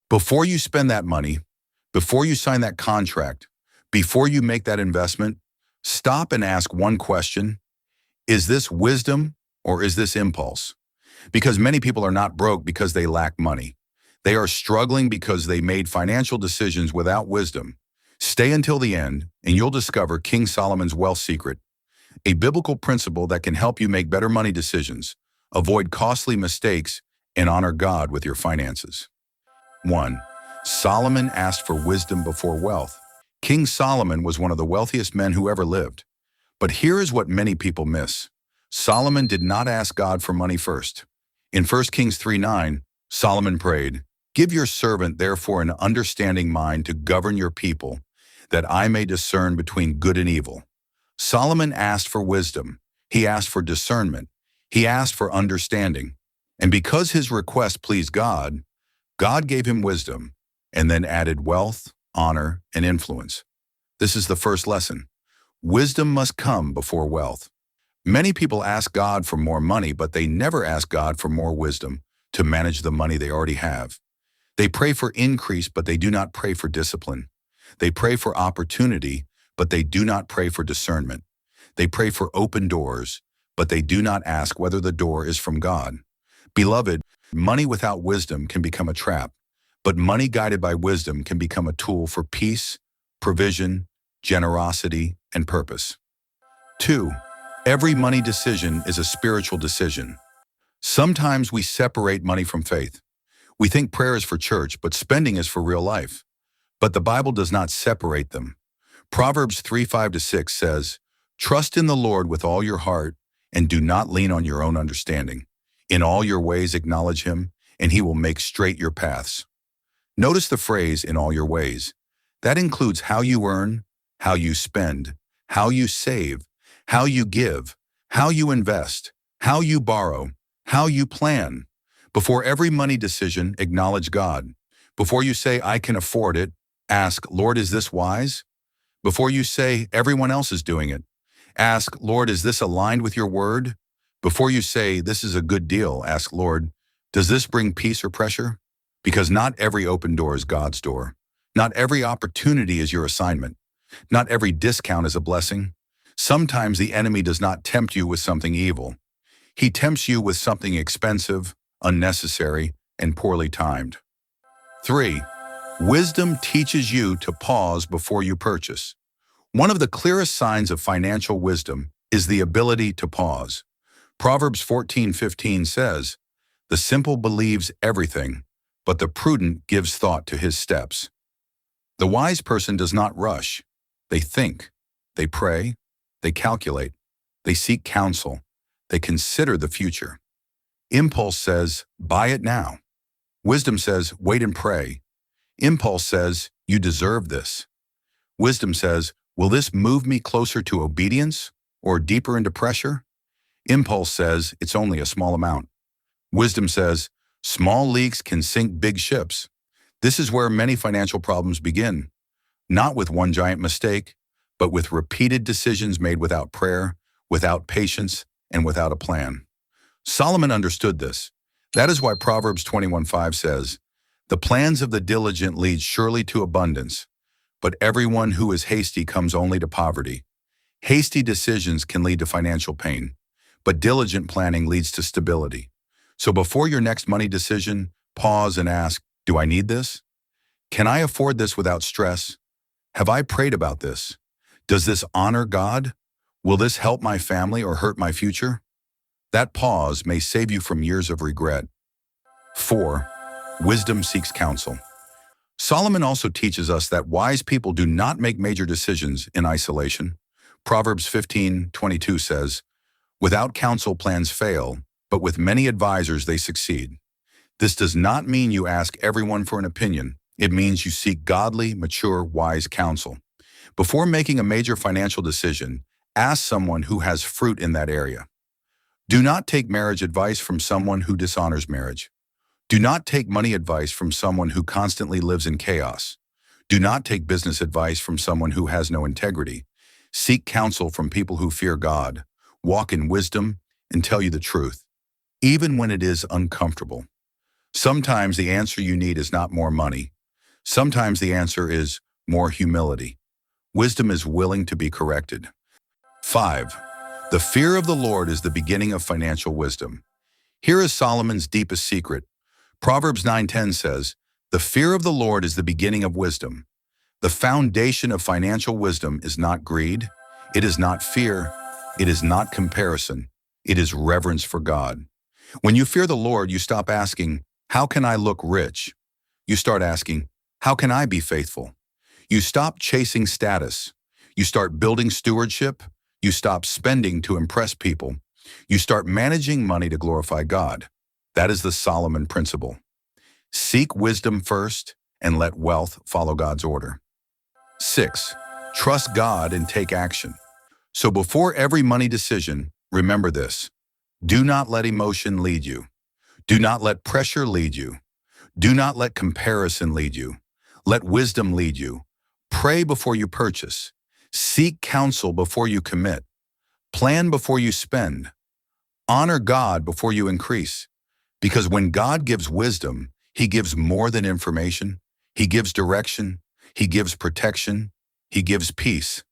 Before you spend that money, before you sign that contract, before you make that investment, stop and ask one question. Is this wisdom or is this impulse? Because many people are not broke because they lack money. They are struggling because they made financial decisions without wisdom. Stay until the end, and you'll discover King Solomon's wealth secret, a biblical principle that can help you make better money decisions, avoid costly mistakes, and honor God with your finances. 1. Solomon asked for wisdom before wealth. King Solomon was one of the wealthiest men who ever lived. But here is what many people miss. Solomon did not ask God for money first. In 1 Kings 3:9, Solomon prayed, "Give your servant therefore an understanding mind to govern your people, that I may discern between good and evil." Solomon asked for wisdom. He asked for discernment. He asked for understanding. And because his request pleased God, God gave him wisdom and then added wealth, honor, and influence. This is the first lesson. Wisdom must come before wealth. Many people ask God for more money, but they never ask God for more wisdom to manage the money they already have. They pray for increase, but they do not pray for discipline. They pray for opportunity, but they do not pray for discernment. They pray for open doors, but they do not ask whether the door is from God. Beloved, money without wisdom can become a trap, but money guided by wisdom can become a tool for peace, provision, generosity, and purpose. 2. Every money decision is a spiritual decision. Sometimes we separate money from faith. We think prayer is for church, but spending is for real life. But the Bible does not separate them. Proverbs 3:5-6 says, "Trust in the Lord with all your heart, and do not lean on your own understanding. In all your ways acknowledge him, and he will make straight your paths." Notice the phrase, "in all your ways." That includes how you earn, how you spend, how you save, how you give, how you invest, how you borrow, how you plan. Before every money decision, acknowledge God. Before you say, "I can afford it," ask, "Lord, is this wise?" Before you say, "Everyone else is doing it," ask, "Lord, is this aligned with your word?" Before you say, "This is a good deal," ask, "Lord, does this bring peace or pressure?" Because not every open door is God's door. Not every opportunity is your assignment. Not every discount is a blessing. Sometimes the enemy does not tempt you with something evil. He tempts you with something expensive, unnecessary, and poorly timed. 3. Wisdom teaches you to pause before you purchase. One of the clearest signs of financial wisdom is the ability to pause. Proverbs 14:15 says, "The simple believes everything, but the prudent gives thought to his steps." The wise person does not rush. They think, they pray, they calculate, they seek counsel, they consider the future. Impulse says, "Buy it now." Wisdom says, "Wait and pray." Impulse says, "You deserve this." Wisdom says, "Will this move me closer to obedience or deeper into pressure?" Impulse says, "It's only a small amount." Wisdom says, "Small leaks can sink big ships." This is where many financial problems begin, not with one giant mistake, but with repeated decisions made without prayer, without patience, and without a plan. Solomon understood this. That is why Proverbs 21:5 says, "The plans of the diligent lead surely to abundance, but everyone who is hasty comes only to poverty." Hasty decisions can lead to financial pain, but diligent planning leads to stability. So before your next money decision, pause and ask, "Do I need this? Can I afford this without stress? Have I prayed about this? Does this honor God? Will this help my family or hurt my future?" That pause may save you from years of regret. 4. Wisdom seeks counsel. Solomon also teaches us that wise people do not make major decisions in isolation. Proverbs 15:22 says, "Without counsel plans fail, but with many advisors they succeed." This does not mean you ask everyone for an opinion. It means you seek godly, mature, wise counsel. Before making a major financial decision, ask someone who has fruit in that area. Do not take marriage advice from someone who dishonors marriage. Do not take money advice from someone who constantly lives in chaos. Do not take business advice from someone who has no integrity. Seek counsel from people who fear God, walk in wisdom, and tell you the truth, even when it is uncomfortable. Sometimes the answer you need is not more money. Sometimes the answer is more humility. Wisdom is willing to be corrected. 5. The fear of the Lord is the beginning of financial wisdom. Here is Solomon's deepest secret. Proverbs 9:10 says, "The fear of the Lord is the beginning of wisdom." The foundation of financial wisdom is not greed, it is not fear, it is not comparison, it is reverence for God. When you fear the Lord, you stop asking, "How can I look rich?" You start asking, "How can I be faithful?" You stop chasing status. You start building stewardship. You stop spending to impress people. You start managing money to glorify God. That is the Solomon principle. Seek wisdom first and let wealth follow God's order. 6. Trust God and take action. So before every money decision, remember this. Do not let emotion lead you. Do not let pressure lead you. Do not let comparison lead you. Let wisdom lead you. Pray before you purchase. Seek counsel before you commit. Plan before you spend. Honor God before you increase. Because when God gives wisdom, He gives more than information. He gives direction. He gives protection. He gives peace.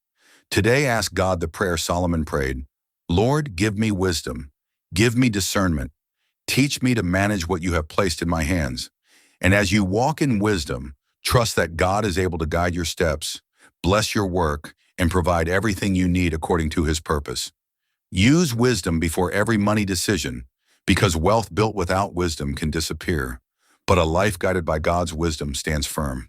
Today, ask God the prayer Solomon prayed. Lord, give me wisdom. Give me discernment. Teach me to manage what you have placed in my hands. And as you walk in wisdom, trust that God is able to guide your steps, bless your work, and provide everything you need according to His purpose. Use wisdom before every money decision, because wealth built without wisdom can disappear, but a life guided by God's wisdom stands firm.